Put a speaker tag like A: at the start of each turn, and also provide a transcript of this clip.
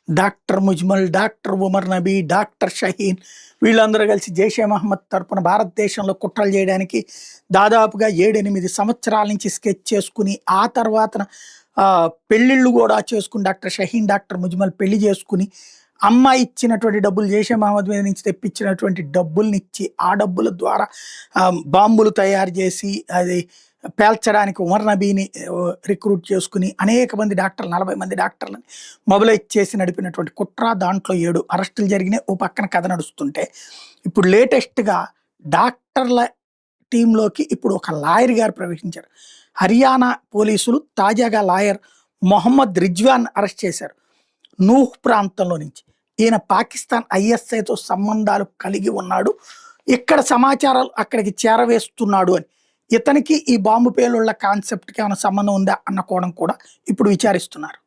A: Doctor Muzammil, doctor Umar Nabi, doctor Shaheen వీళ్ళందరూ కలిసి జైషే మహమ్మద్ తరపున భారతదేశంలో కుట్రలు చేయడానికి దాదాపుగా 7-8 సంవత్సరాల నుంచి స్కెచ్ చేసుకుని, ఆ తర్వాతన పెళ్ళిళ్ళు కూడా చేసుకుని డాక్టర్ షహీన్, డాక్టర్ ముజ్మల్ పెళ్లి చేసుకుని, అమ్మాయి ఇచ్చినటువంటి డబ్బులు జైషే మహమ్మద్ మీద నుంచి తెప్పించినటువంటి డబ్బుల్నిచ్చి, ఆ డబ్బుల ద్వారా బాంబులు తయారు చేసి అది పేల్చడానికి ఉమర్ నబీని రిక్రూట్ చేసుకుని అనేక మంది డాక్టర్లు 40 మంది డాక్టర్లని మొబిలైజ్ చేసి నడిపినటువంటి కుట్ర. దాంట్లో 7 అరెస్టులు జరిగినాయి. ఓ పక్కన కథ నడుస్తుంటే, ఇప్పుడు లేటెస్ట్‌గా డాక్టర్ల టీంలోకి ఇప్పుడు ఒక లాయర్ గారు ప్రవేశించారు. హర్యానా పోలీసులు తాజాగా లాయర్ మొహమ్మద్ రిజ్వాన్ అరెస్ట్ చేశారు నూహ్ ప్రాంతంలో నుంచి. ఈయన పాకిస్తాన్ ఐఎస్ఐతో సంబంధాలు కలిగి ఉన్నాడు, ఇక్కడ సమాచారాలు అక్కడికి చేరవేస్తున్నాడు అని. ఇతనికి ఈ బాంబు పేలుళ్ల కాన్సెప్ట్‌కి ఏమైనా సంబంధం ఉందా అన్న కోణం కూడా ఇప్పుడు విచారిస్తున్నారు.